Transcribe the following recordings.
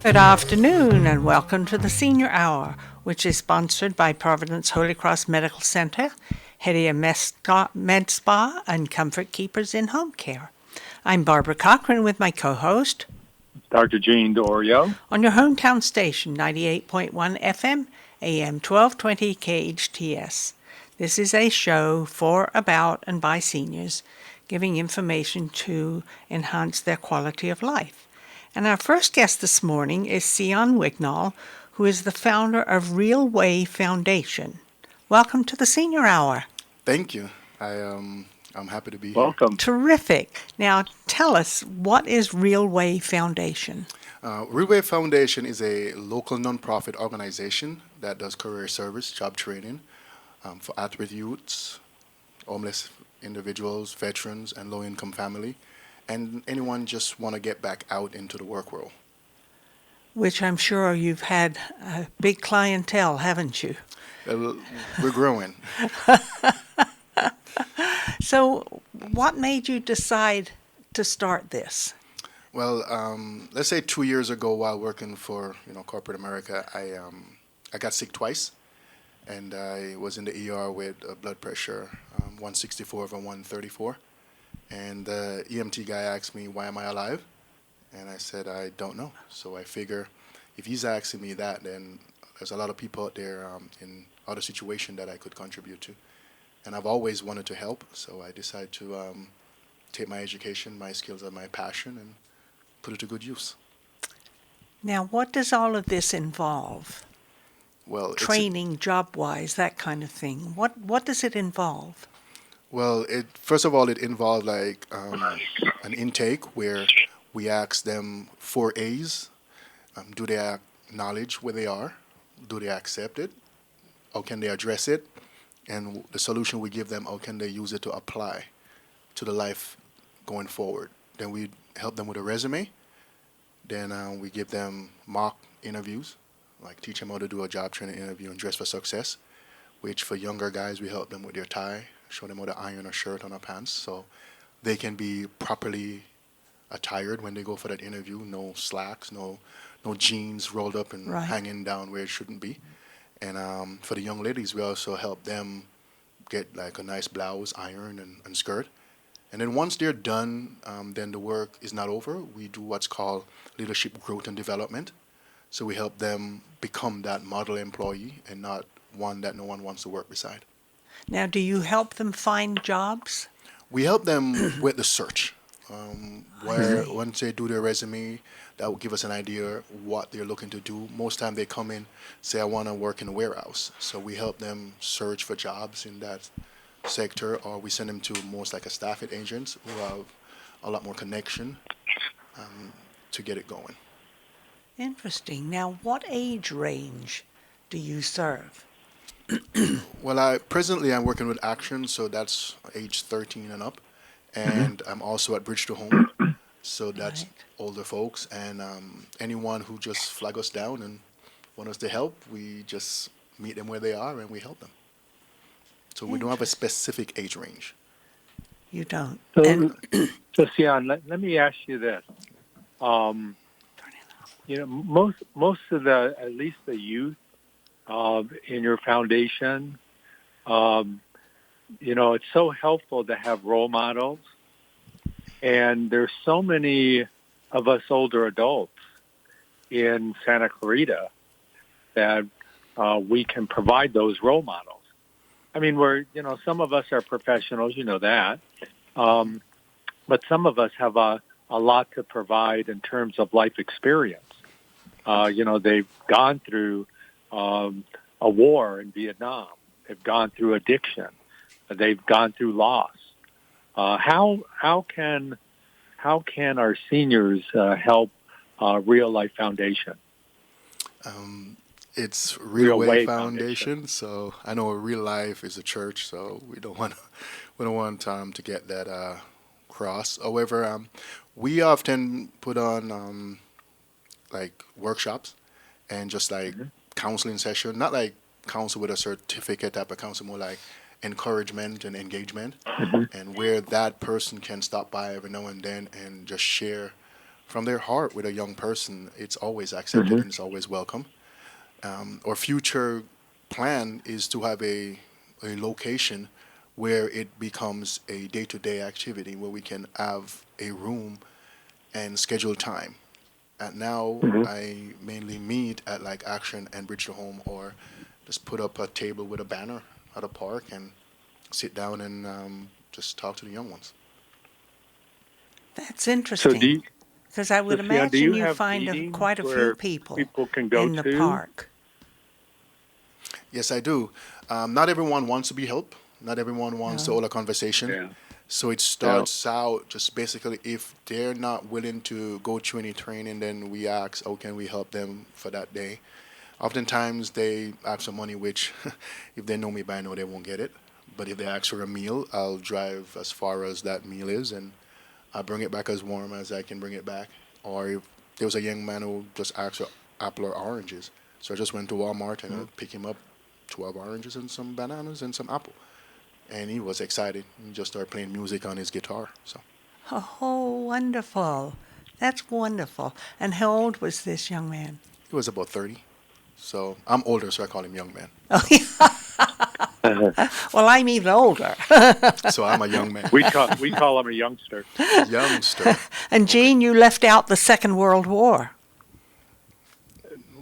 Good afternoon and welcome to the Senior Hour, which is sponsored by Providence Holy Cross Medical Center, Hedia Med Spa, and Comfort Keepers in Home Care. I'm Barbara Cochran with my co-host, Dr. Gene Dorio. on your hometown station, 98.1 FM, AM 1220 KHTS. This is a show for, about, and by seniors, giving information to enhance their quality of life. And our first guest this morning is Syian Wignal, who is the founder of Real Way Foundation. Welcome to the Senior Hour. Thank you. I'm happy to be here. Welcome. Terrific. Now, tell us, what is Real Way Foundation? Real Way Foundation is a local nonprofit organization that does career service, job training for at-risk youths, homeless individuals, veterans, and low-income family, and anyone just want to get back out into the work world. Which I'm sure you've had a big clientele, haven't you? We're growing. So, what made you decide to start this? Well, let's say 2 years ago, while working for corporate America, I got sick twice, and I was in the ER with blood pressure 164 over 134, and the EMT guy asked me, "Why am I alive?" And I said, "I don't know." So I figure if he's asking me that, then there's a lot of people out there in other situations that I could contribute to. And I've always wanted to help, so I decided to take my education, my skills, and my passion and put it to good use. Now, what does all of this involve? Well, Training, job-wise, that kind of thing. What does it involve? it first of all it involved like an intake where we ask them 4 A's. Do they acknowledge where they are? Do they accept it? How can they address it? And the solution we give them, how can they use it to apply to the life going forward? Then we help them with a resume. Then we give them mock interviews, like teach them how to do a job training interview and dress for success, which for younger guys, we help them with their tie, show them how to iron a shirt on a pants so they can be properly attired when they go for that interview. No slacks, no jeans rolled up and Right. hanging down where it shouldn't be. And for the young ladies, we also help them get like a nice blouse, iron, and skirt. And then once they're done, then the work is not over. We do what's called leadership growth and development. So we help them become that model employee and not one that no one wants to work beside. Now, do you help them find jobs? We help them with the search. Where once they do their resume, that will give us an idea what they're looking to do. Most time they come in, say, "I want to work in a warehouse." So we help them search for jobs in that sector, or we send them to most like a staffing agents who have a lot more connection to get it going. Interesting. Now, what age range do you serve? Well, I'm working with Action, so that's age 13 and up, and I'm also at Bridge to Home, so that's Right. older folks, and anyone who just flag us down and want us to help, we just meet them where they are and we help them. So we don't have a specific age range. You don't. So, And so Syian, let me ask you this. Um, most of the, at least the youth in your foundation, it's so helpful to have role models. And there's so many of us older adults in Santa Clarita that we can provide those role models. I mean, some of us are professionals, you know that. But some of us have a lot to provide in terms of life experience. They've gone through a war in Vietnam. They've gone through addiction. They've gone through loss. How can our seniors help Real Life Foundation? It's Real Real Way Way Foundation, so I know Real Life is a church, so we don't want to get that cross. However, we often put on like workshops and just like counseling session, not like counsel with a certificate type of counsel, more like encouragement and engagement, and where that person can stop by every now and then and just share from their heart with a young person, it's always accepted and it's always welcome. Our future plan is to have a location where it becomes a day-to-day activity where we can have a room and schedule time. And now Hmm. I mainly meet at like Action and Bridge to Home, or just put up a table with a banner at a park and sit down and just talk to the young ones. That's So do interesting, you, because I so would Syian, do imagine you you have find meetings quite a few where people people can go in the to? park. Yes, I do. Not everyone wants to be helped. Not everyone wants to Oh, hold a conversation. Yeah. So it Yeah. starts out just basically if they're not willing to go through any training, then we ask, how can we help them for that day? Oftentimes they ask for money, which if they know me by now, they won't get it. But if they ask for a meal, I'll drive as far as that meal is, and I'll bring it back as warm as I can bring it back. Or if there was a young man who just asked for apple or oranges, so I just went to Walmart and I picked him up 12 oranges and some bananas and some apple. And he was excited. He just started playing music on his guitar. So oh, wonderful. That's wonderful. And how old was this young man? he was about 30. So I'm older, so I call him young man. Oh, well, I'm even older. So I'm a young man. We call him a youngster. Youngster. And Okay. Jean, you left out the Second World War.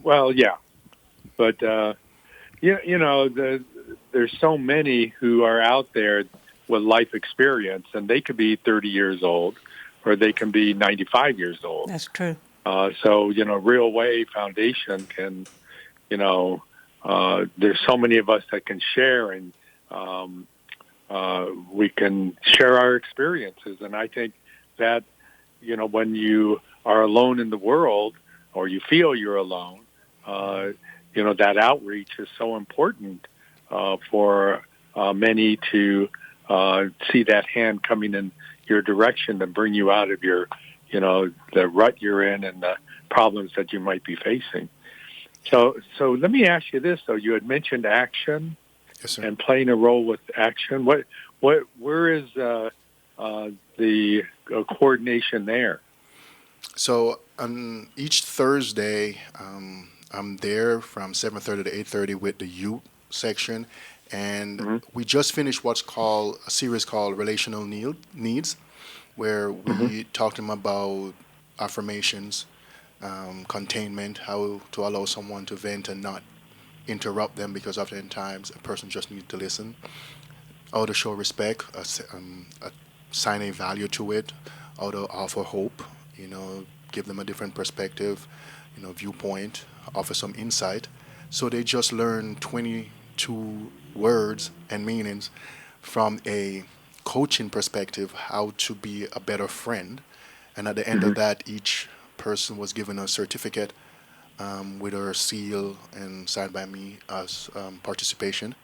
Well, yeah, but there's so many who are out there with life experience, and they could be 30 years old, or they can be 95 years old. That's true. So Real Way Foundation can, there's so many of us that can share, and we can share our experiences. And I think that when you are alone in the world, or you feel you're alone, that outreach is so important for many to see that hand coming in your direction to bring you out of your, the rut you're in and the problems that you might be facing. So let me ask you this, though. You had mentioned action Yes, sir. and playing a role with action. Where is the coordination there? So on each Thursday, I'm there from 7:30 to 8:30 with the youth section, and Hmm. we just finished what's called a series called Relational Needs, where Hmm. we talked to them about affirmations, containment, how to allow someone to vent and not interrupt them, because oftentimes a person just needs to listen, how to show respect, assign a value to it, how to offer hope, give them a different perspective, viewpoint, offer some insight. So they just learn 22 words and meanings from a coaching perspective, how to be a better friend. And at the end Hmm. of that, each person was given a certificate with a seal and signed by me as participation.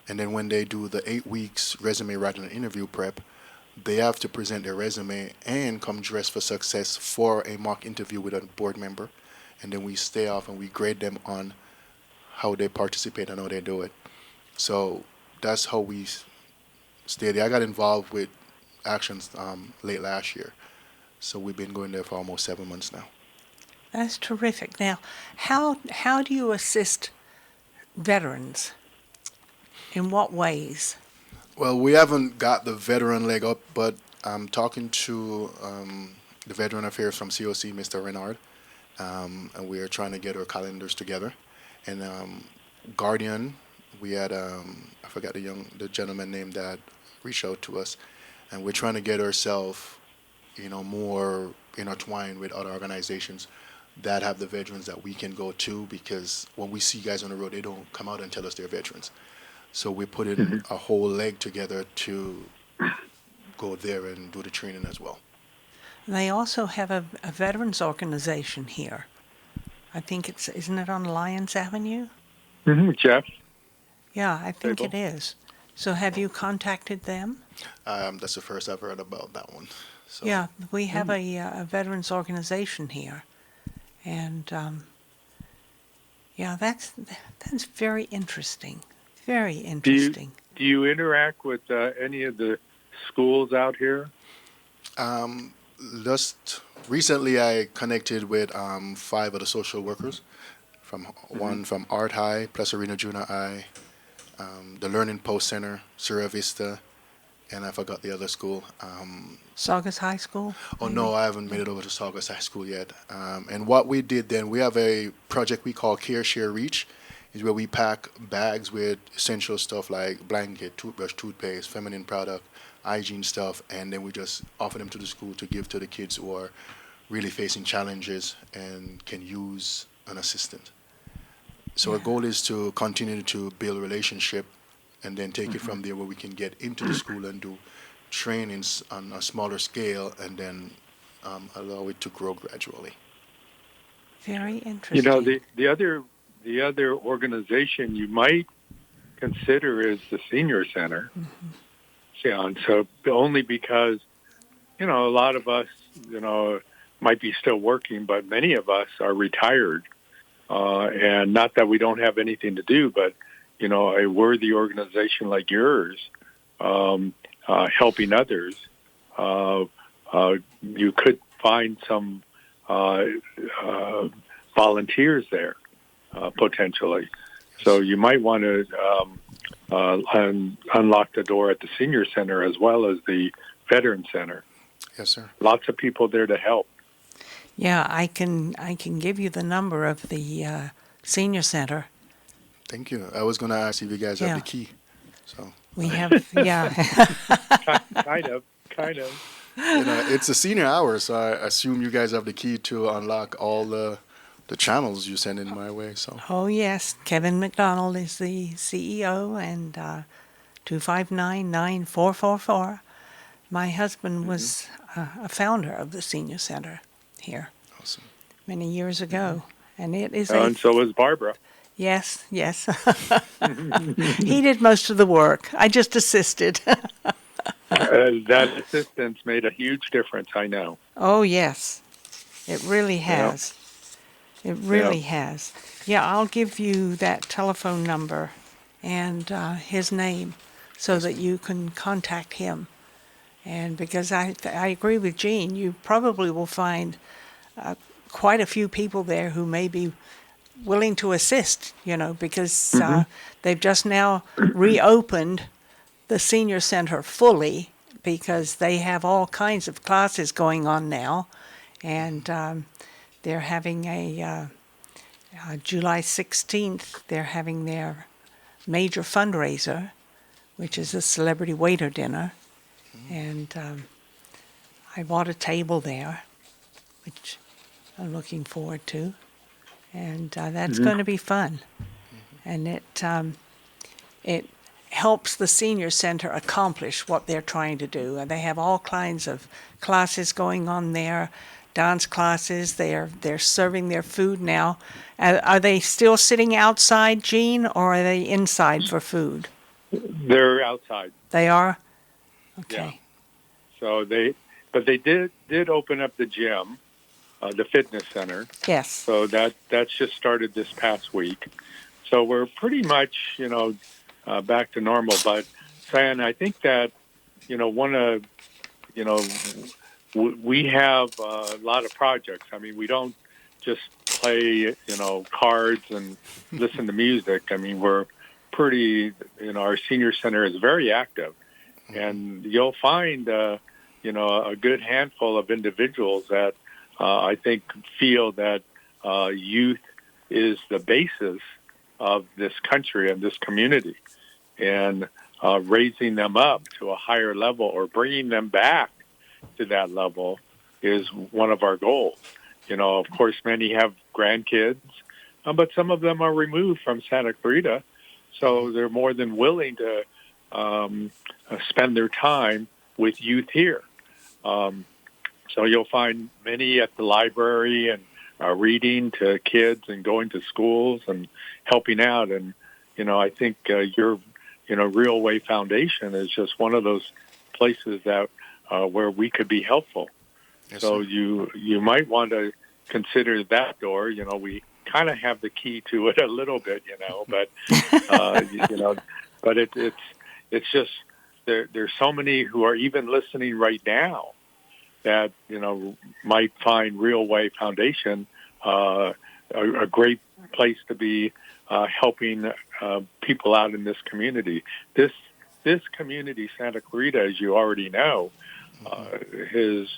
And then when they do the 8 weeks resume writing and interview prep, they have to present their resume and come dressed for success for a mock interview with a board member. And then we stay off and we grade them on how they participate and how they do it. So that's how we stay there. I got involved with Actions late last year. So we've been going there for almost 7 months now. That's terrific. Now, how do you assist veterans? In what ways? Well, we haven't got the veteran leg up, but I'm talking to the Veteran Affairs from COC, Mr. Renard, and we are trying to get our calendars together. And Guardian, we had I forgot the gentleman name that reached out to us, and we're trying to get ourselves, more intertwined with other organizations that have the veterans that we can go to, because when we see guys on the road, they don't come out and tell us they're veterans. So we put in Hmm. a whole leg together to go there and do the training as well. They also have a veterans organization here. I think isn't it on Lyons Avenue? Hmm. Jeff Yeah, I think it Sable. is. So have you contacted them? That's the first I've heard about that one. So Yeah, we have Mm. a veterans organization here. And yeah, that's very interesting. Very Do you interesting. interact with any of the schools out here? Just recently, I connected with 5 other social workers from one from Art High, Plus Arena Junior High, the Learning Post Center, Sierra Vista, and I forgot the other school. Saugus High School? Oh Maybe? no, I haven't made it over to Saugus High School yet. And what we did then, we have a project we call Care Share Reach, is where we pack bags with essential stuff like blanket, toothbrush, toothpaste, feminine product, hygiene stuff, and then we just offer them to the school to give to the kids who are really facing challenges and can use an assistant. So our Yeah. goal is to continue to build relationship and then take it from there where we can get into the school and do trainings on a smaller scale and then allow it to grow gradually. Very You know, interesting. the other organization you might consider is the Senior Center, Syian. So only because, you know, a lot of us, you know, might be still working, but many of us are retired. And not that we don't have anything to do, but, you know, a worthy organization like yours, helping others, you could find some volunteers there, potentially. So you might want to unlock the door at the Senior Center as well as the Veteran Center. Yes, sir. Lots of people there to help. Yeah, I can give you the number of the senior center. Thank you. I was going to ask if you guys Yeah. have the key. So, We have, yeah. Kind of. you know, it's a senior hour, so I assume you guys have the key to unlock all the channels you send in my way. So, Oh, yes. Kevin McDonald is the CEO, and 259-9444. My husband was a founder of the senior center here awesome. many years ago. And it is And so is Barbara. Yes. He did most of the work. I just assisted. That assistance made a huge difference, I know. Oh, yes. It really has. It really has. Yeah, I'll give you that telephone number and his name so that you can contact him. And because I agree with Jean, you probably will find quite a few people there who may be willing to assist, you know, because they've just now reopened the senior center fully because they have all kinds of classes going on now. And they're having a July 16th, they're having their major fundraiser, which is a celebrity waiter dinner. And I bought a table there, which I'm looking forward to. And that's going to be fun. And it helps the senior center accomplish what they're trying to do. And they have all kinds of classes going on there, dance classes. They're serving their food now. Are they still sitting outside, Jean, or are they inside for food? They're outside. They are? Okay. Yeah. So they did open up the gym, the fitness center. Yes. So that's just started this past week. So we're pretty much, you know, back to normal. But Syian, I think that, you know, we have a lot of projects. I mean, we don't just play, you know, cards and listen to music. I mean, we're pretty, you know, our senior center is very active. And you'll find, you know, a good handful of individuals that I think feel that youth is the basis of this country and this community. And raising them up to a higher level or bringing them back to that level is one of our goals. You know, of course, many have grandkids, but some of them are removed from Santa Clarita, so they're more than willing to spend their time with youth here. So you'll find many at the library and reading to kids and going to schools and helping out. And, you know, I think your, you know, Real Way Foundation is just one of those places that where we could be helpful. Yes, So sir. you might want to consider that door. You know, we kind of have the key to it a little bit, you know, but you know, but it's just there's so many who are even listening right now that, might find Real Way Foundation a great place to be helping people out in this community. This community, Santa Clarita, as you already know, has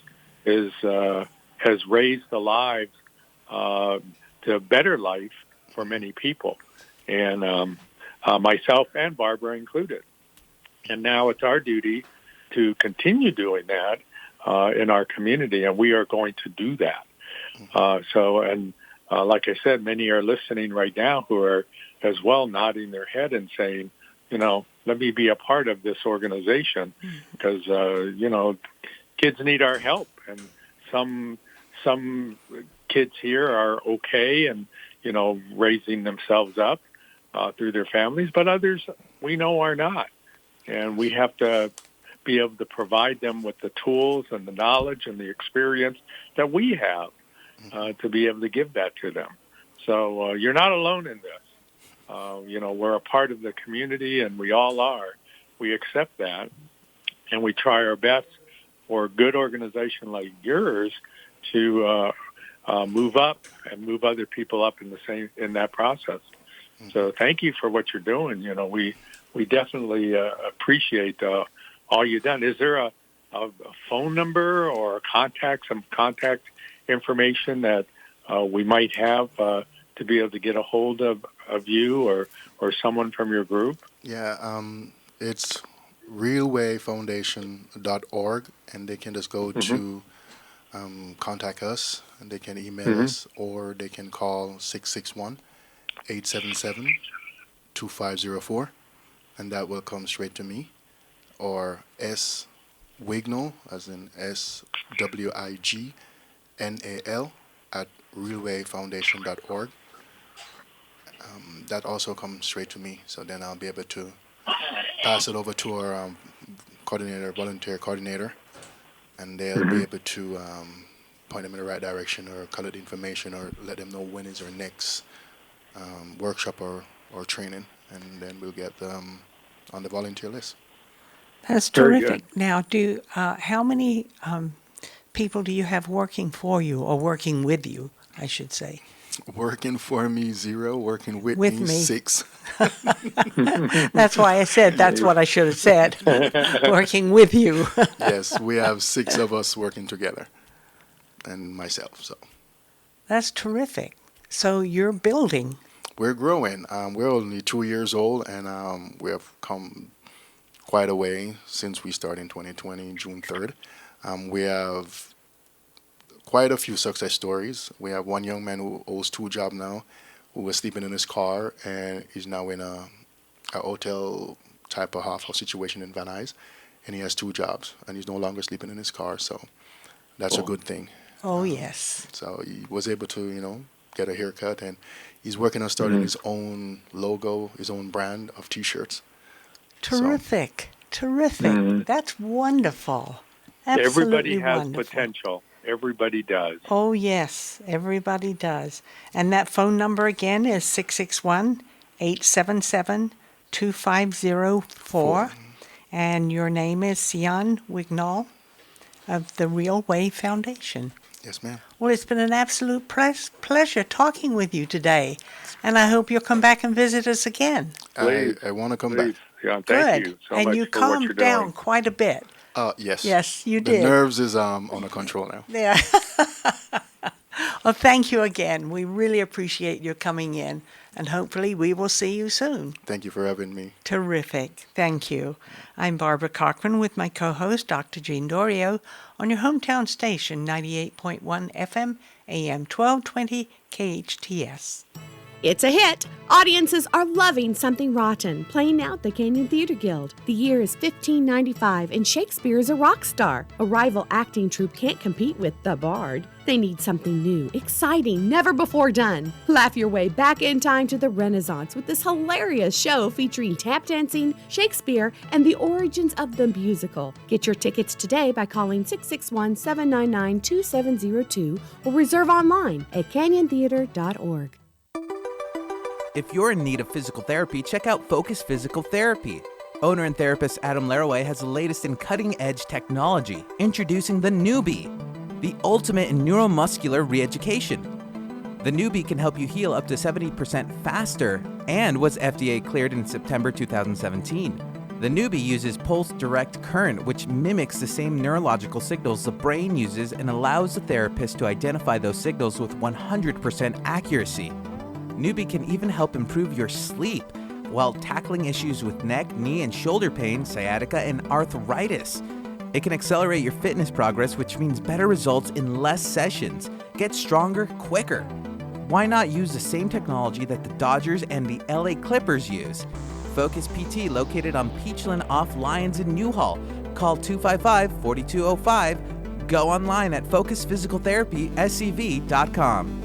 raised the lives to a better life for many people, and myself and Barbara included. And now it's our duty to continue doing that in our community, and we are going to do that. Like I said, many are listening right now who are as well nodding their head and saying, let me be a part of this organization because, kids need our help. And some kids here are okay and, raising themselves up through their families, but others we know are not. And we have to be able to provide them with the tools and the knowledge and the experience that we have to be able to give that to them. So you're not alone in this. We're a part of the community, and we all are. We accept that, and we try our best for a good organization like yours to move up and move other people up in that process. So thank you for what you're doing. We definitely appreciate all you've done. Is there a phone number or some contact information that we might have to be able to get a hold of you or someone from your group? Yeah, it's realwayfoundation.org, and they can just go to contact us, and they can email us, or they can call 661-877-2504, and that will come straight to me, or S. Wignal, as in SWIGNAL, at realwayfoundation.org. That also comes straight to me, so then I'll be able to pass it over to our volunteer coordinator, and they'll be able to point them in the right direction or collect information or let them know when is our next workshop or training, and then we'll get them on the volunteer list. That's terrific. Now, how many people do you have working for you, or working with you, I should say? Working for me, 0. Working with me, 6. That's why I said that's what I should have said. Working with you. Yes, we have 6 of us working together, and myself. So that's terrific. So you're building. We're growing. We're only 2 years old, and we have come quite a way since we started in 2020, June 3rd. We have quite a few success stories. We have one young man who owns 2 jobs now, who was sleeping in his car and is now in a hotel type of half-house situation in Van Nuys, and he has 2 jobs, and he's no longer sleeping in his car, so that's a good thing. Oh, yes. So he was able to, get a haircut, and he's working on starting his own logo, his own brand of T-shirts. Terrific. Terrific. That's wonderful. Absolutely Everybody has wonderful. potential. Everybody does. Oh, yes. Everybody does. And that phone number again is 661-877-2504. And your name is Syian Wignal of the Real Way Foundation. Yes, ma'am. Well, it's been an absolute pleasure talking with you today. And I hope you'll come back and visit us again. I want to come back. Yeah, Good. thank you so and much you for what you're calmed down doing. quite a bit. Yes. Yes, you did. The nerves is under control now. Yeah. Well, thank you again. We really appreciate your coming in, and hopefully we will see you soon. Thank you for having me. Terrific. Thank you. I'm Barbara Cochran with my co-host, Dr. Jean Dorio, on your hometown station, 98.1 FM, AM 1220, KHTS. It's a hit. Audiences are loving Something Rotten, playing now at the Canyon Theater Guild. The year is 1595, and Shakespeare is a rock star. A rival acting troupe can't compete with The Bard. They need something new, exciting, never before done. Laugh your way back in time to the Renaissance with this hilarious show featuring tap dancing, Shakespeare, and the origins of the musical. Get your tickets today by calling 661-799-2702 or reserve online at canyontheater.org. If you're in need of physical therapy, check out Focus Physical Therapy. Owner and therapist Adam Laraway has the latest in cutting-edge technology, introducing the Newbie, the ultimate in neuromuscular re-education. The Newbie can help you heal up to 70% faster and was FDA cleared in September 2017. The Newbie uses pulse direct current, which mimics the same neurological signals the brain uses and allows the therapist to identify those signals with 100% accuracy. Newbie can even help improve your sleep while tackling issues with neck, knee, and shoulder pain, sciatica, and arthritis. It can accelerate your fitness progress, which means better results in less sessions. Get stronger quicker. Why not use the same technology that the Dodgers and the LA Clippers use? Focus PT, located on Peachland off Lyons in Newhall. Call 255-4205. Go online at focusphysicaltherapyscv.com.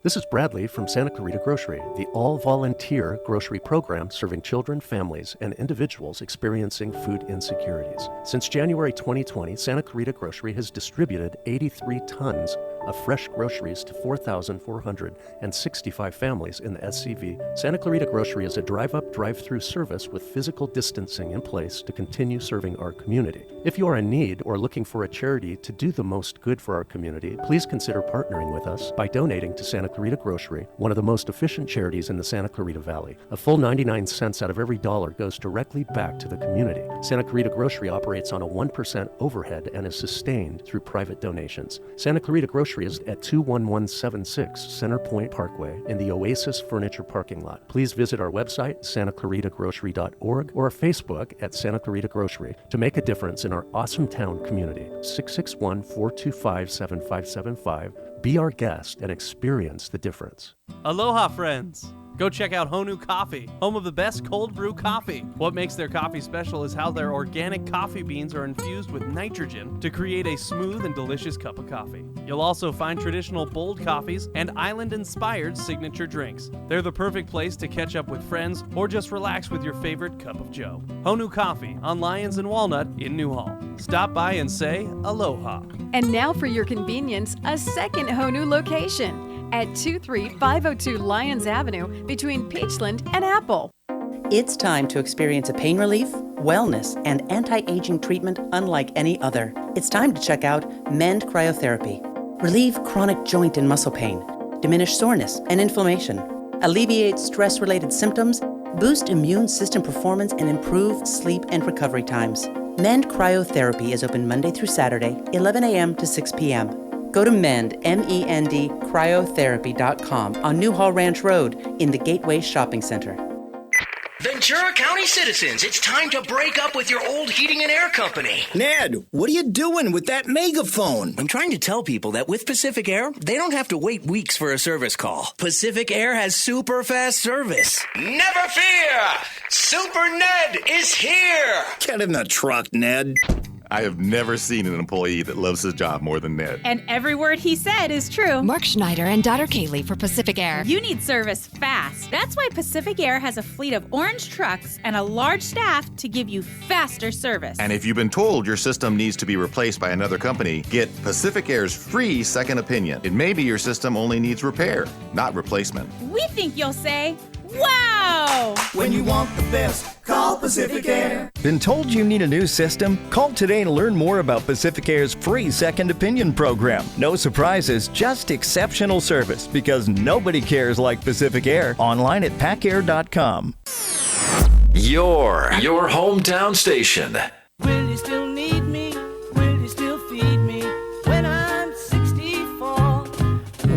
This is Bradley from Santa Clarita Grocery, the all-volunteer grocery program serving children, families, and individuals experiencing food insecurities. Since January 2020, Santa Clarita Grocery has distributed 83 tons of fresh groceries to 4,465 families in the SCV. Santa Clarita Grocery is a drive-up, drive-through service with physical distancing in place to continue serving our community. If you are in need or looking for a charity to do the most good for our community, please consider partnering with us by donating to Santa Clarita Grocery, one of the most efficient charities in the Santa Clarita Valley. A full 99 cents out of every dollar goes directly back to the community. Santa Clarita Grocery operates on a 1% overhead and is sustained through private donations. Santa Clarita Grocery is at 21176 Center Point Parkway in the Oasis Furniture parking lot. Please visit our website, santaclaritagrocery.org, or Facebook at Santa Clarita Grocery to make a difference in our awesome town community. 661-425-7575. Be our guest and experience the difference. Aloha, friends! Go check out Honu Coffee, home of the best cold brew coffee. What makes their coffee special is how their organic coffee beans are infused with nitrogen to create a smooth and delicious cup of coffee. You'll also find traditional bold coffees and island-inspired signature drinks. They're the perfect place to catch up with friends or just relax with your favorite cup of joe. Honu Coffee on Lyons and Walnut in Newhall. Stop by and say aloha. And now for your convenience, a second Honu location at 23502 Lyons Avenue between Peachland and Apple. It's time to experience a pain relief, wellness, and anti-aging treatment unlike any other. It's time to check out Mend Cryotherapy. Relieve chronic joint and muscle pain, diminish soreness and inflammation, alleviate stress-related symptoms, boost immune system performance, and improve sleep and recovery times. Mend Cryotherapy is open Monday through Saturday, 11 a.m. to 6 p.m. Go to Mend, M-E-N-D, cryotherapy.com on Newhall Ranch Road in the Gateway Shopping Center. Ventura County citizens, it's time to break up with your old heating and air company. Ned, what are you doing with that megaphone? I'm trying to tell people that with Pacific Air, they don't have to wait weeks for a service call. Pacific Air has super fast service. Never fear! Super Ned is here! Get in the truck, Ned. I have never seen an employee that loves his job more than Ned. And every word he said is true. Mark Schneider and daughter Kaylee for Pacific Air. You need service fast. That's why Pacific Air has a fleet of orange trucks and a large staff to give you faster service. And if you've been told your system needs to be replaced by another company, get Pacific Air's free second opinion. It may be your system only needs repair, not replacement. We think you'll say, wow! When you want the best, call Pacific Air. Been told you need a new system? Call today to learn more about Pacific Air's free second opinion program. No surprises, just exceptional service, because nobody cares like Pacific Air. Online at pacair.com. Your hometown station. Will you still need me? Will you still feed me when I'm 64?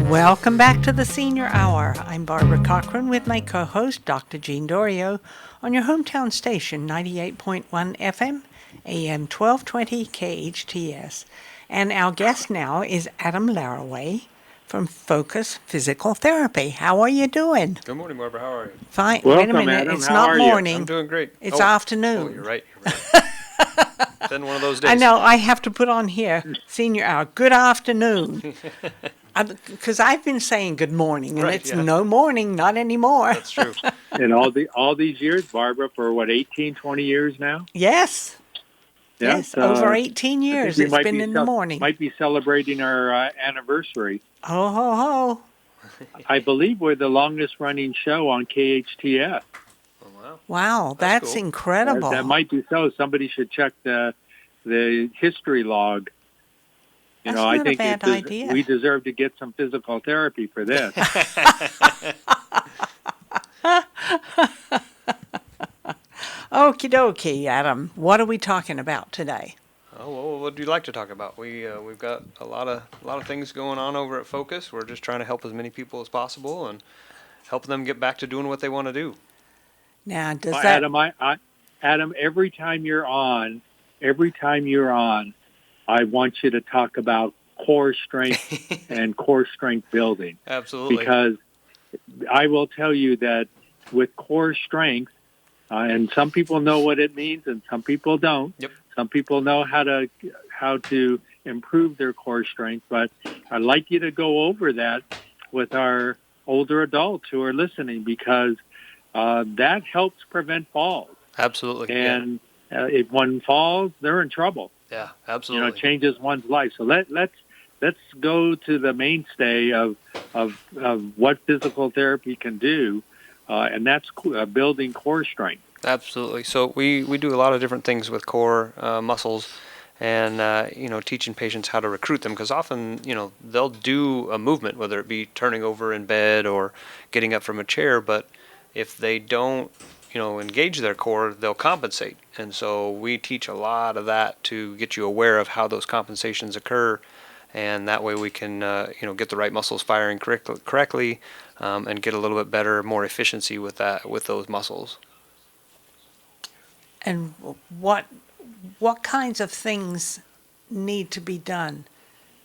Welcome back to the Senior Hour. I'm Barbara Cochran with my co-host, Dr. Jean Dorio, on your hometown station, 98.1 FM, AM 1220 KHTS. And our guest now is Adam Laraway from Focus Physical Therapy. How are you doing? Good morning, Barbara. How are you? Fine. Welcome, wait a minute. Adam. It's How not are you? morning. I'm doing great. It's afternoon. Oh, you're right. It's been one of those days. I know. I have to put on here, Senior Hour. Good afternoon. Because I've been saying good morning, and it's no morning, not anymore. That's true. And all these years, Barbara, for what, 18, 20 years now? Yes. Yeah, yes, over 18 years it's been in the morning. Might be celebrating our anniversary. Ho, ho, ho. I believe we're the longest running show on KHTS. Oh, Wow, that's cool. incredible. That might be so. Somebody should check the history log. That's I not a think bad idea. we deserve to get some physical therapy for this. Okie dokie, Adam. What are we talking about today? Oh, well, what do you like to talk about? We've got a lot of things going on over at Focus. We're just trying to help as many people as possible and help them get back to doing what they want to do. Now, does Well, that... Adam, every time you're on, I want you to talk about core strength and core strength building. Absolutely. Because I will tell you that with core strength, and some people know what it means and some people don't. Yep. Some people know how to improve their core strength, but I'd like you to go over that with our older adults who are listening, because that helps prevent falls. Absolutely. And if one falls, they're in trouble. Yeah, absolutely. It changes one's life. So let's go to the mainstay of what physical therapy can do, and that's building core strength. Absolutely. So we do a lot of different things with core muscles, and teaching patients how to recruit them, because often they'll do a movement, whether it be turning over in bed or getting up from a chair, but if they don't engage their core, they'll compensate. And so we teach a lot of that to get you aware of how those compensations occur, and that way we can get the right muscles firing correctly, and get a little bit better, more efficiency with those muscles. And what kinds of things need to be done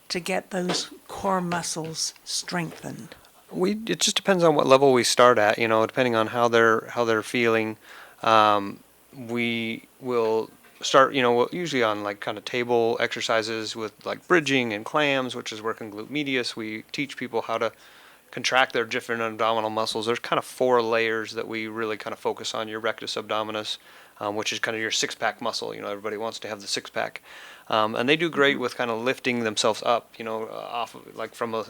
to get those core muscles strengthened? It just depends on what level we start at, depending on how they're feeling. We will start, usually on like kind of table exercises with like bridging and clams, which is working glute medius. We teach people how to contract their different abdominal muscles. There's kind of 4 layers that we really kind of focus on: your rectus abdominis, which is kind of your six-pack muscle. Everybody wants to have the six-pack. And they do great with kind of lifting themselves up, off of, like from a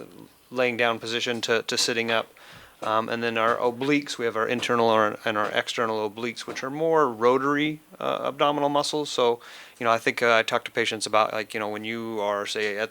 laying down position to sitting up. And then our obliques, we have our internal and our external obliques, which are more rotary abdominal muscles. So, I think I talk to patients about, like, when you are, say,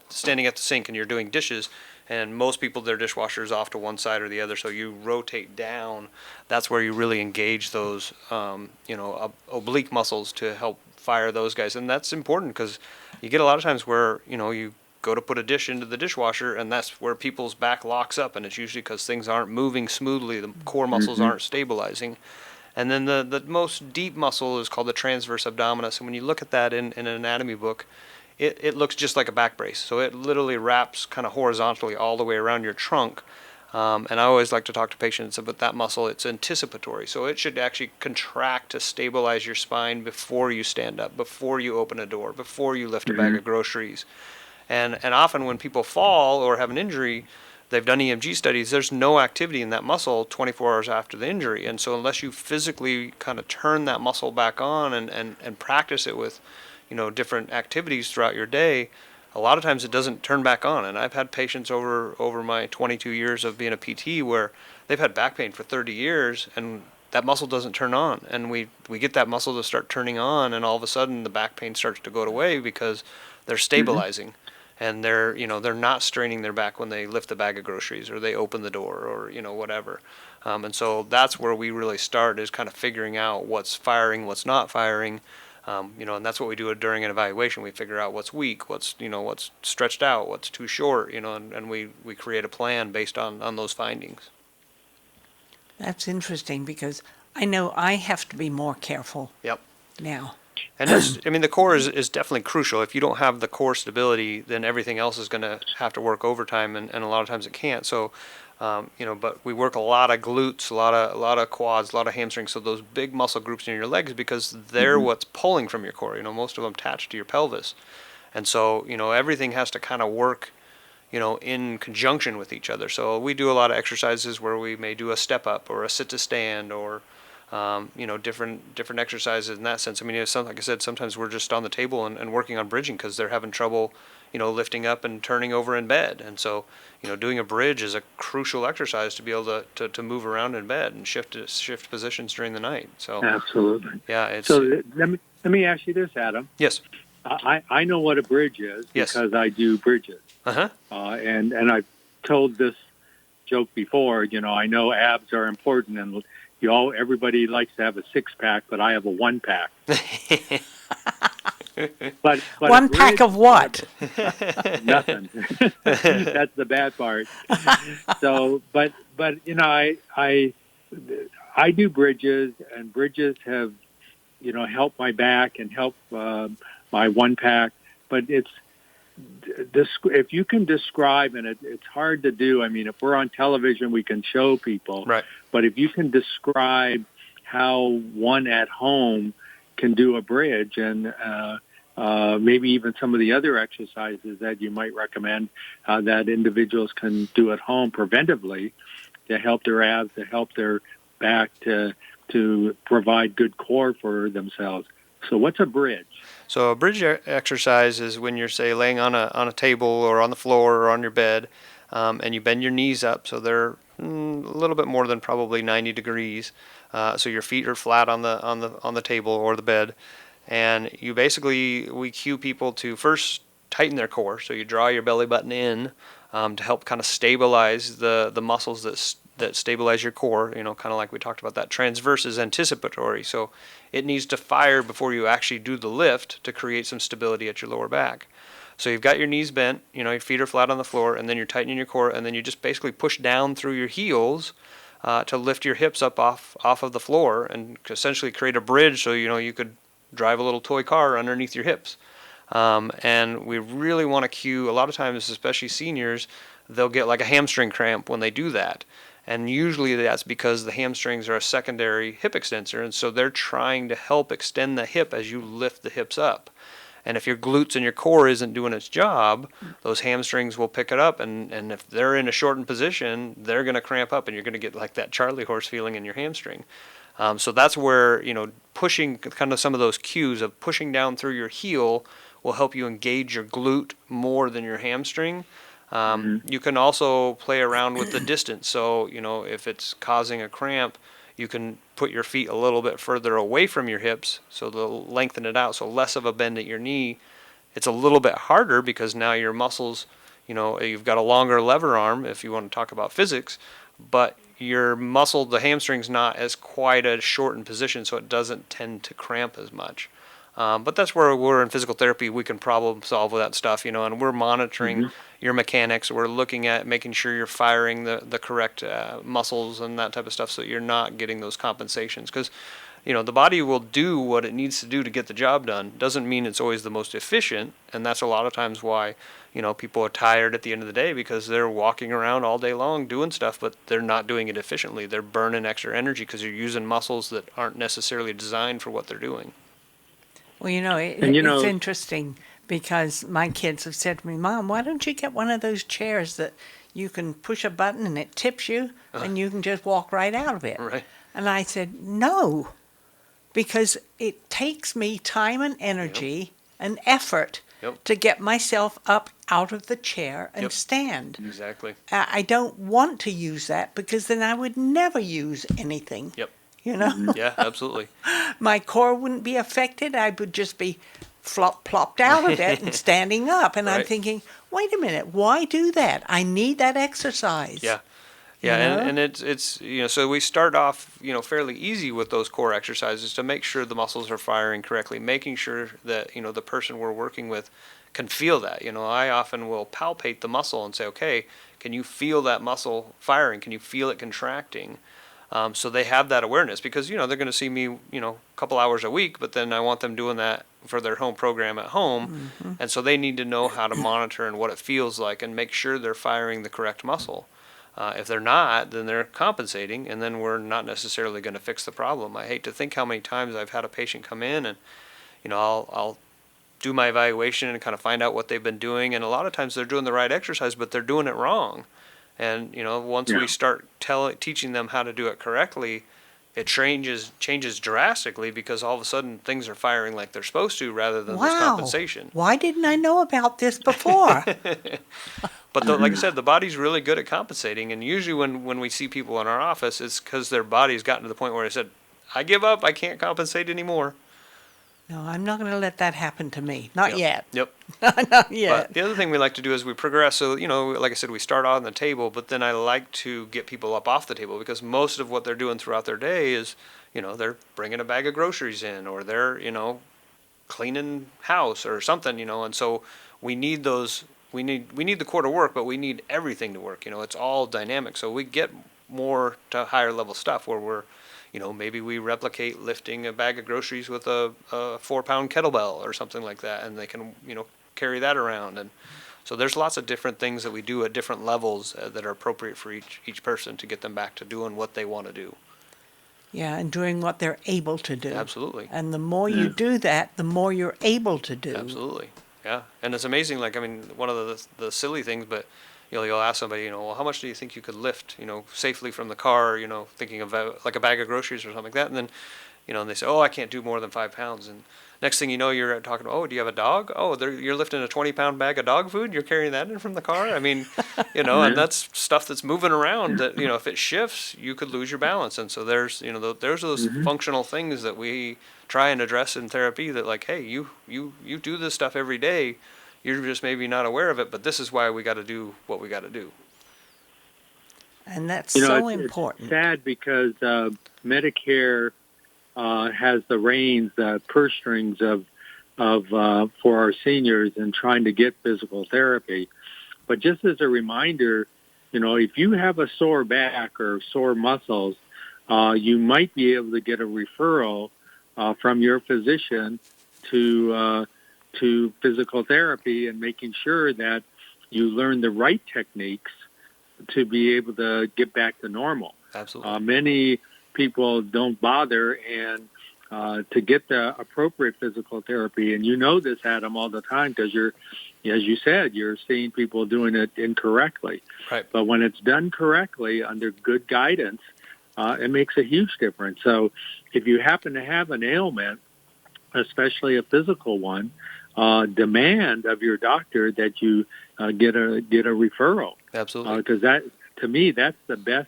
standing at the sink and you're doing dishes, and most people, their dishwasher is off to one side or the other, so you rotate down. That's where you really engage those, oblique muscles to help fire those guys. And that's important, because you get a lot of times where, you go to put a dish into the dishwasher, and that's where people's back locks up, and it's usually because things aren't moving smoothly, the core muscles aren't stabilizing. And then the most deep muscle is called the transverse abdominis, and when you look at that in an anatomy book, it looks just like a back brace. So it literally wraps kind of horizontally all the way around your trunk. And I always like to talk to patients about that muscle. It's anticipatory. So it should actually contract to stabilize your spine before you stand up, before you open a door, before you lift a bag of groceries. And often when people fall or have an injury, they've done EMG studies, there's no activity in that muscle 24 hours after the injury. And so unless you physically kind of turn that muscle back on and practice it with different activities throughout your day, a lot of times it doesn't turn back on. And I've had patients over my 22 years of being a PT where they've had back pain for 30 years and that muscle doesn't turn on. And we get that muscle to start turning on, and all of a sudden the back pain starts to go away because they're stabilizing. And they're not straining their back when they lift the bag of groceries or they open the door or whatever. And so that's where we really start, is kind of figuring out what's firing, what's not firing. And that's what we do during an evaluation. We figure out what's weak, what's stretched out, what's too short, and we create a plan based on those findings. That's interesting, because I know I have to be more careful. Yep. Now. And the core is definitely crucial. If you don't have the core stability, then everything else is going to have to work overtime, and a lot of times it can't. So, but we work a lot of glutes, a lot of quads, a lot of hamstrings. So those big muscle groups in your legs, because they're what's pulling from your core. Most of them attached to your pelvis, and so everything has to kind of work, in conjunction with each other. So we do a lot of exercises where we may do a step up or a sit to stand or different exercises in that sense. I mean, like I said, sometimes we're just on the table and working on bridging because they're having trouble, lifting up and turning over in bed. And so, doing a bridge is a crucial exercise to be able to move around in bed and shift positions during the night. So absolutely. Yeah. So let me ask you this, Adam. Yes. I know what a bridge is because I do bridges. Uh-huh. And I've told this joke before. I know abs are important, and everybody likes to have a 6-pack, but I have a 1-pack. but one pack of what? Nothing. That's the bad part. So, but I do bridges, and bridges have helped my back and helped my 1-pack. But if you can describe, and it's hard to do. I mean, if we're on television, we can show people. Right. But if you can describe how one at home can do a bridge, and maybe even some of the other exercises that you might recommend that individuals can do at home preventively to help their abs, to help their back, to provide good core for themselves. So what's a bridge? So a bridge exercise is when you're, say, laying on a table or on the floor or on your bed, and you bend your knees up so they're a little bit more than probably 90 degrees. So your feet are flat on the table or the bed, and we cue people to first tighten their core. So you draw your belly button in to help kind of stabilize the muscles that stabilize your core. Kind of like we talked about, that transverse is anticipatory. So it needs to fire before you actually do the lift to create some stability at your lower back. So you've got your knees bent, your feet are flat on the floor, and then you're tightening your core, and then you just basically push down through your heels to lift your hips up off of the floor and essentially create a bridge so you could drive a little toy car underneath your hips. And we really want to cue, a lot of times, especially seniors, they'll get like a hamstring cramp when they do that. And usually that's because the hamstrings are a secondary hip extensor, and so they're trying to help extend the hip as you lift the hips up. And if your glutes and your core isn't doing its job, those hamstrings will pick it up, and if they're in a shortened position, they're going to cramp up, and you're going to get like that Charlie horse feeling in your hamstring. So that's where, pushing, kind of some of those cues of pushing down through your heel will help you engage your glute more than your hamstring. You can also play around with the distance. So, if it's causing a cramp, you can put your feet a little bit further away from your hips, so they'll lengthen it out, so less of a bend at your knee. It's a little bit harder because now your muscles, you've got a longer lever arm if you want to talk about physics, but your muscle, the hamstring's not as quite a shortened position, so it doesn't tend to cramp as much. But that's where we're in physical therapy. We can problem solve with that stuff, and we're monitoring your mechanics. We're looking at making sure you're firing the correct muscles and that type of stuff so you're not getting those compensations. Because, the body will do what it needs to do to get the job done. Doesn't mean it's always the most efficient, and that's a lot of times why, people are tired at the end of the day because they're walking around all day long doing stuff, but they're not doing it efficiently. They're burning extra energy because you're using muscles that aren't necessarily designed for what they're doing. Well, it's interesting because my kids have said to me, Mom, why don't you get one of those chairs that you can push a button and it tips you and you can just walk right out of it? Right. And I said, no, because it takes me time and energy and effort to get myself up out of the chair and stand. Exactly. I don't want to use that because then I would never use anything. Yep. Yeah, absolutely. My core wouldn't be affected. I would just be plopped out of it and standing up. And I'm thinking, wait a minute, why do that? I need that exercise. Yeah. And it's so we start off, fairly easy with those core exercises to make sure the muscles are firing correctly, making sure that, the person we're working with can feel that. I often will palpate the muscle and say, okay, can you feel that muscle firing? Can you feel it contracting? So they have that awareness because, they're going to see me, a couple hours a week, but then I want them doing that for their home program at home. Mm-hmm. And so they need to know how to monitor and what it feels like and make sure they're firing the correct muscle. If they're not, then they're compensating, and then we're not necessarily going to fix the problem. I hate to think how many times I've had a patient come in and, I'll do my evaluation and kind of find out what they've been doing. And a lot of times they're doing the right exercise, but they're doing it wrong. And, once we start teaching them how to do it correctly, it changes drastically because all of a sudden things are firing like they're supposed to rather than this Wow. compensation. Why didn't I know about this before? But like I said, the body's really good at compensating, and usually when we see people in our office, it's because their body's gotten to the point where they said, I give up, I can't compensate anymore. No, I'm not going to let that happen to me. Not yet. Yep. Not yet. But the other thing we like to do is we progress. So, like I said, we start on the table, but then I like to get people up off the table because most of what they're doing throughout their day is, they're bringing a bag of groceries in or they're, cleaning house or something, and so we need those, we need the core to work, but we need everything to work. It's all dynamic. So we get more to higher level stuff where we're, maybe we replicate lifting a bag of groceries with a 4-pound kettlebell or something like that, and they can, carry that around. And so there's lots of different things that we do at different levels that are appropriate for each person to get them back to doing what they want to do. Yeah, and doing what they're able to do. Absolutely. And the more you do that, the more you're able to do. Absolutely. Yeah. And it's amazing, one of the silly things, but you'll ask somebody, well, how much do you think you could lift, safely from the car, thinking of like a bag of groceries or something like that. And then, and they say, oh, I can't do more than 5 pounds. And next thing you know, you're talking, oh, do you have a dog? Oh, you're lifting a 20-pound bag of dog food. You're carrying that in from the car. I mean, and that's stuff that's moving around that, if it shifts, you could lose your balance. And so there's those functional things that we try and address in therapy that like, hey, you do this stuff every day. You're just maybe not aware of it, but this is why we got to do what we got to do. And that's so important. It's sad because Medicare has the reins, the purse strings of for our seniors and trying to get physical therapy. But just as a reminder, if you have a sore back or sore muscles, you might be able to get a referral from your physician to physical therapy and making sure that you learn the right techniques to be able to get back to normal. Absolutely. Many people don't bother and to get the appropriate physical therapy. And this, Adam, all the time because as you said, you're seeing people doing it incorrectly. Right. But when it's done correctly under good guidance, it makes a huge difference. So if you happen to have an ailment, especially a physical one, demand of your doctor that you get a referral. Absolutely. Because that, to me, that's the best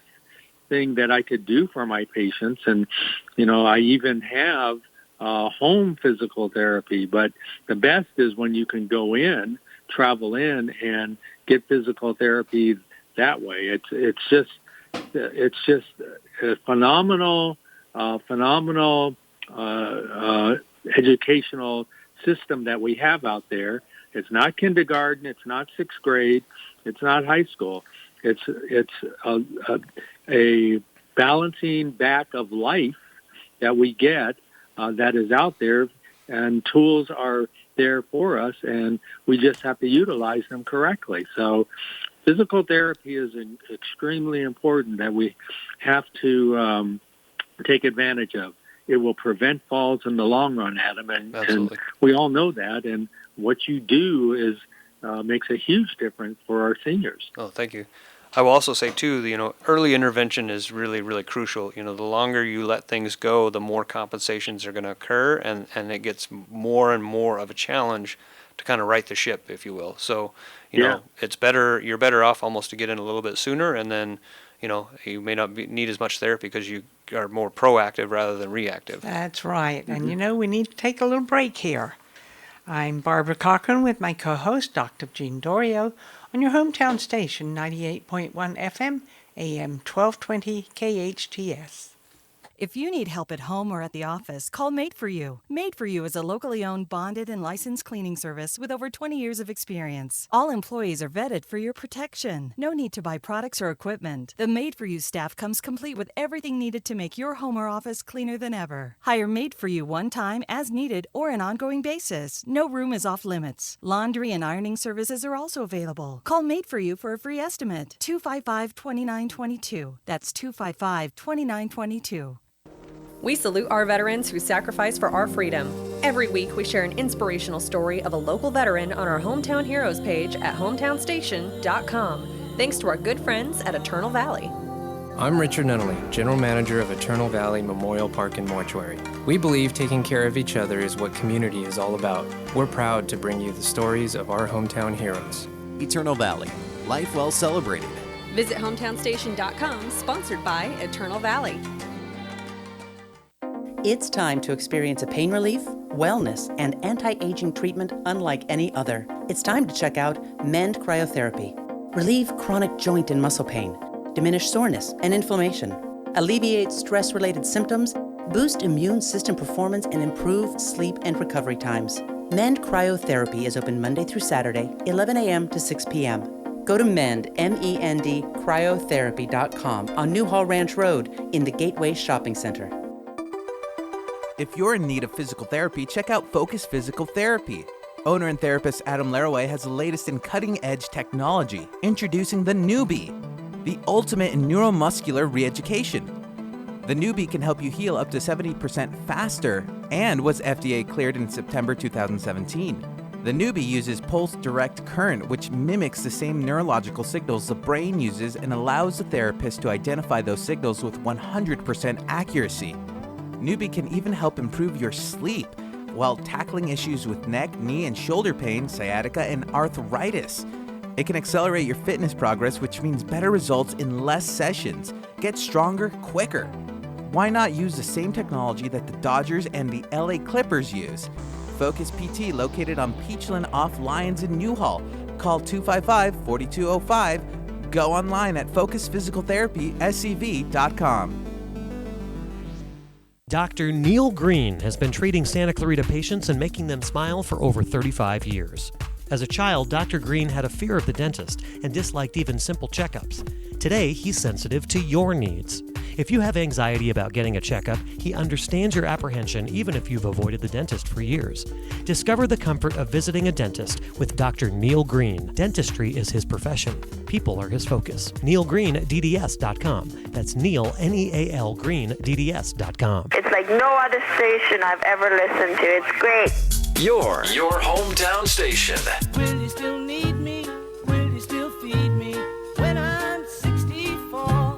thing that I could do for my patients. And, I even have home physical therapy. But the best is when you can go in, travel in, and get physical therapy that way. It's just a phenomenal educational system that we have out there. It's not kindergarten. It's not 6th grade. It's not high school. It's a balancing back of life that we get that is out there, and tools are there for us, and we just have to utilize them correctly. So physical therapy is extremely important that we have to take advantage of. It will prevent falls in the long run, Adam, and we all know that. And what you do is makes a huge difference for our seniors. Oh, thank you. I will also say, too, early intervention is really, really crucial. The longer you let things go, the more compensations are going to occur, and it gets more and more of a challenge to kind of right the ship, if you will. So, it's better, you're better off almost to get in a little bit sooner, and then, you may not need as much therapy because you are more proactive rather than reactive. That's right. And, we need to take a little break here. I'm Barbara Cochran with my co-host, Dr. Jean Dorio, on your hometown station, 98.1 FM, AM 1220 KHTS. If you need help at home or at the office, call Made For You. Made For You is a locally owned, bonded, and licensed cleaning service with over 20 years of experience. All employees are vetted for your protection. No need to buy products or equipment. The Made For You staff comes complete with everything needed to make your home or office cleaner than ever. Hire Made For You one time, as needed, or an ongoing basis. No room is off limits. Laundry and ironing services are also available. Call Made For You for a free estimate. 255-2922. That's 255-2922. We salute our veterans who sacrifice for our freedom. Every week, we share an inspirational story of a local veteran on our Hometown Heroes page at hometownstation.com. Thanks to our good friends at Eternal Valley. I'm Richard Nunnally, General Manager of Eternal Valley Memorial Park and Mortuary. We believe taking care of each other is what community is all about. We're proud to bring you the stories of our hometown heroes. Eternal Valley, life well celebrated. Visit hometownstation.com, sponsored by Eternal Valley. It's time to experience a pain relief, wellness, and anti-aging treatment unlike any other. It's time to check out Mend Cryotherapy. Relieve chronic joint and muscle pain, diminish soreness and inflammation, alleviate stress-related symptoms, boost immune system performance, and improve sleep and recovery times. Mend Cryotherapy is open Monday through Saturday, 11 a.m. to 6 p.m. Go to Mend, M-E-N-D, cryotherapy.com on Newhall Ranch Road in the Gateway Shopping Center. If you're in need of physical therapy, check out Focus Physical Therapy. Owner and therapist Adam Laraway has the latest in cutting-edge technology, introducing the Newbie, the ultimate in neuromuscular re-education. The Newbie can help you heal up to 70% faster and was FDA cleared in September 2017. The Newbie uses pulse direct current, which mimics the same neurological signals the brain uses and allows the therapist to identify those signals with 100% accuracy. Newbie can even help improve your sleep while tackling issues with neck, knee, and shoulder pain, sciatica, and arthritis. It can accelerate your fitness progress, which means better results in less sessions. Get stronger quicker. Why not use the same technology that the Dodgers and the LA Clippers use? Focus PT, located on Peachland off Lyons in Newhall. Call 255-4205. Go online at focusphysicaltherapyscv.com. Dr. Neil Green has been treating Santa Clarita patients and making them smile for over 35 years. As a child, Dr. Green had a fear of the dentist and disliked even simple checkups. Today, he's sensitive to your needs. If you have anxiety about getting a checkup, he understands your apprehension even if you've avoided the dentist for years. Discover the comfort of visiting a dentist with Dr. Neil Green. Dentistry is his profession. People are his focus. NeilGreenDDS.com. That's Neil, N-E-A-L, GreenDDS.com. It's like no other station I've ever listened to. It's great. Your hometown station. Will you still need me? Will you still feed me when I'm 64?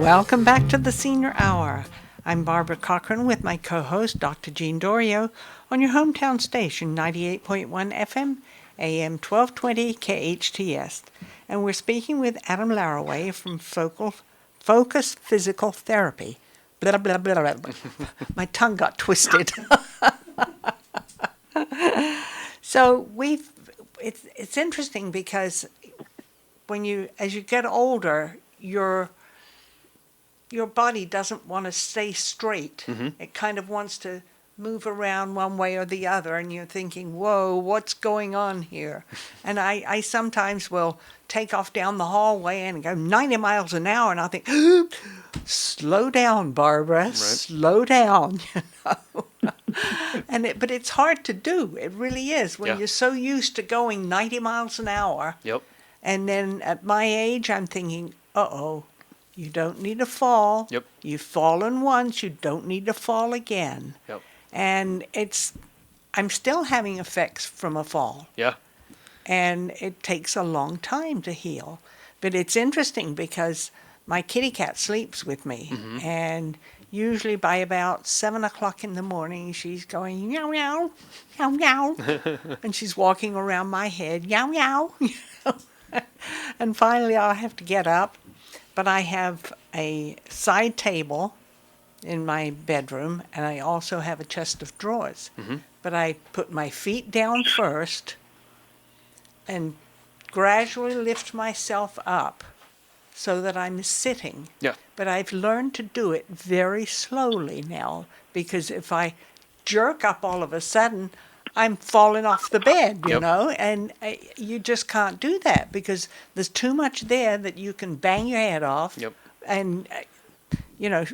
Welcome back to the Senior Hour. I'm Barbara Cochran with my co-host, Dr. Jean Dorio, on your hometown station, 98.1 FM, AM 1220 KHTS. And we're speaking with Adam Laraway from Focus Physical Therapy. Blah, blah, blah, blah. My tongue got twisted. So it's interesting because as you get older, your body doesn't want to stay straight. Mm-hmm. It kind of wants to move around one way or the other, and you're thinking, whoa, what's going on here? And I sometimes will take off down the hallway and go 90 miles an hour, and I'll think, slow down, Barbara, Right. slow down. But it's hard to do. It really is when you're so used to going 90 miles an hour. Yep. And then at my age, I'm thinking, uh-oh, you don't need to fall. Yep. You've fallen once, you don't need to fall again. Yep. And I'm still having effects from a fall. Yeah. And it takes a long time to heal. But it's interesting because my kitty cat sleeps with me. Mm-hmm. And usually by about 7 o'clock in the morning, she's going, meow, meow, meow, meow. And she's walking around my head, meow, meow. And finally I'll have to get up. But I have a side table in my bedroom, and I also have a chest of drawers. Mm-hmm. But I put my feet down first and gradually lift myself up so that I'm sitting. Yeah. But I've learned to do it very slowly now, because if I jerk up all of a sudden, I'm falling off the bed, you know, and you just can't do that because there's too much there that you can bang your head off and,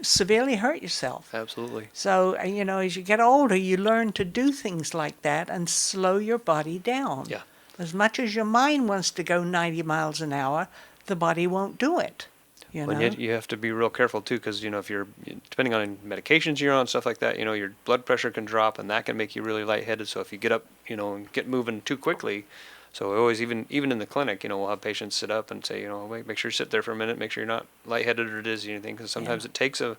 severely hurt yourself. Absolutely. So, as you get older, you learn to do things like that and slow your body down. Yeah. As much as your mind wants to go 90 miles an hour, the body won't do it. And yet you have to be real careful too, because if you're depending on medications you're on, stuff like that, your blood pressure can drop, and that can make you really lightheaded. So if you get up, and get moving too quickly, So we always, even in the clinic, we'll have patients sit up and say, wait, make sure you sit there for a minute, make sure you're not lightheaded or dizzy or anything, because sometimes it takes like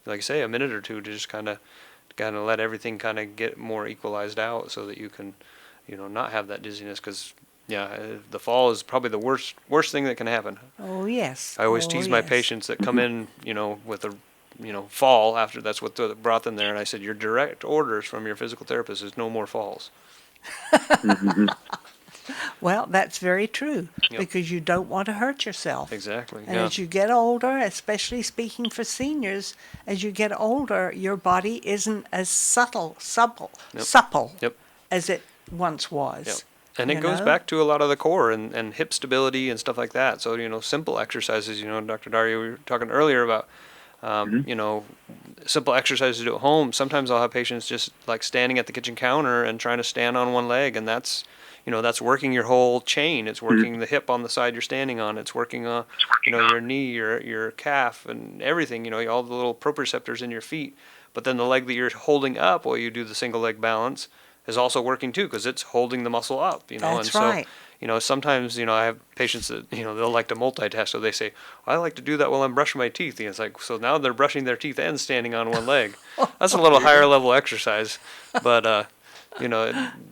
I say, a minute or two to just kind of let everything kind of get more equalized out, so that you can, not have that dizziness. Because the fall is probably the worst thing that can happen. Oh yes. I always tease my patients that come in, with a fall after that's what brought them there, and I said, your direct orders from your physical therapist is no more falls. Well, that's very true, because you don't want to hurt yourself. Exactly. And as you get older, especially speaking for seniors, as you get older, your body isn't as supple as it once was. Yep. And it goes back to a lot of the core and hip stability and stuff like that. So, simple exercises, Dr. Dario, we were talking earlier about, simple exercises to do at home. Sometimes I'll have patients just like standing at the kitchen counter and trying to stand on one leg, and that's working your whole chain. It's working the hip on the side you're standing on. It's working, your knee, your calf, and everything. All the little proprioceptors in your feet. But then the leg that you're holding up while you do the single leg balance is also working too, because it's holding the muscle up. That's right. Sometimes I have patients that they'll like to multitask, so they say, I like to do that while I'm brushing my teeth. And it's like, so now they're brushing their teeth and standing on one leg. That's a little higher level exercise, but.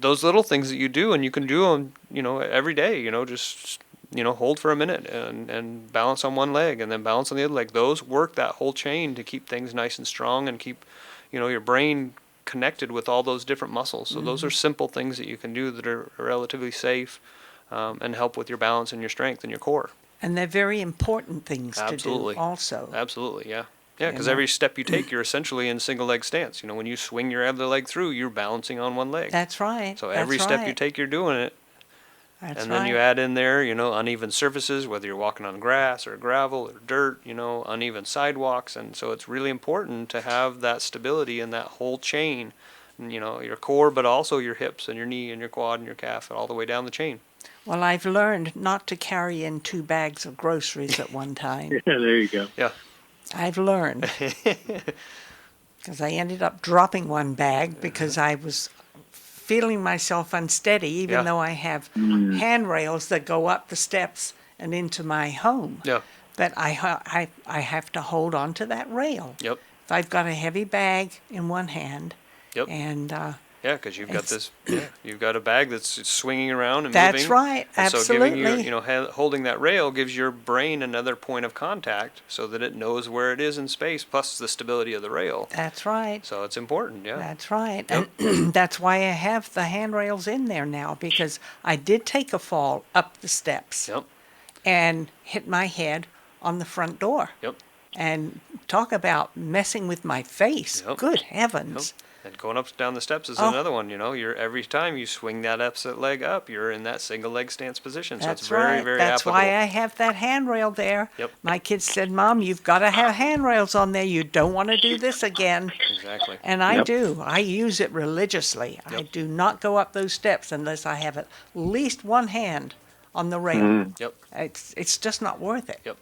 Those little things that you do, and you can do them, every day, just, hold for a minute and balance on one leg and then balance on the other leg. Those work that whole chain to keep things nice and strong and keep, your brain connected with all those different muscles. So those are simple things that you can do that are relatively safe and help with your balance and your strength and your core. And they're very important things to do also. Absolutely, yeah. Yeah, because every step you take, you're essentially in single leg stance. When you swing your other leg through, you're balancing on one leg. That's right. So every step you take, you're doing it. That's and then you add in there, uneven surfaces, whether you're walking on grass or gravel or dirt, uneven sidewalks. And so it's really important to have that stability in that whole chain, your core, but also your hips and your knee and your quad and your calf, and all the way down the chain. Well, I've learned not to carry in 2 bags of groceries at one time. Yeah, there you go. Yeah. I've learned, because I ended up dropping one bag because I was feeling myself unsteady, even though I have handrails that go up the steps and into my home. Yeah. But I have to hold on to that rail. Yep. If I've got a heavy bag in one hand, and because you've got this, you've got a bag that's swinging around and that's moving. That's right, and absolutely. So giving you, holding that rail gives your brain another point of contact so that it knows where it is in space, plus the stability of the rail. That's right. So it's important, That's right. Yep. And that's why I have the handrails in there now, because I did take a fall up the steps and hit my head on the front door. Yep. And talk about messing with my face. Good heavens. And going up down the steps is another one. You're every time you swing that opposite leg up, you're in that single leg stance position. So That's it's very, right. very That's applicable. why I have that handrail there. Yep. My kids said, Mom, you've got to have handrails on there. You don't want to do this again. Exactly. And I do. I use it religiously. I do not go up those steps unless I have at least one hand on the rail. Yep. It's just not worth it. Yep.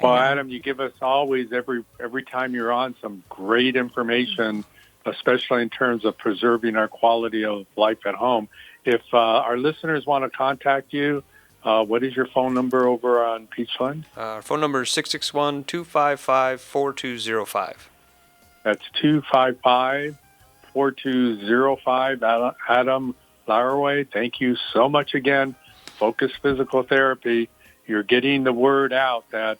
Well, Adam, you give us always every time you're on some great information, especially in terms of preserving our quality of life at home. If our listeners want to contact you, what is your phone number over on Peachland? Our phone number is 661-255-4205. That's 255-4205. Adam Laraway, thank you so much again. Focus Physical Therapy. You're getting the word out that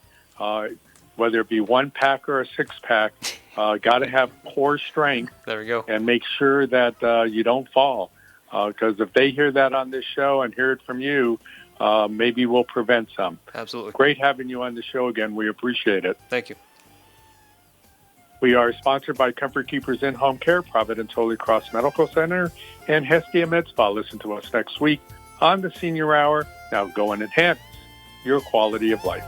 whether it be 1-pack or a 6-pack, got to have core strength. There we go. And make sure that you don't fall. Because if they hear that on this show and hear it from you, maybe we'll prevent some. Absolutely. Great having you on the show again. We appreciate it. Thank you. We are sponsored by Comfort Keepers In-Home Care, Providence Holy Cross Medical Center, and Hestia Med Spa. Listen to us next week on the Senior Hour. Now go and enhance your quality of life.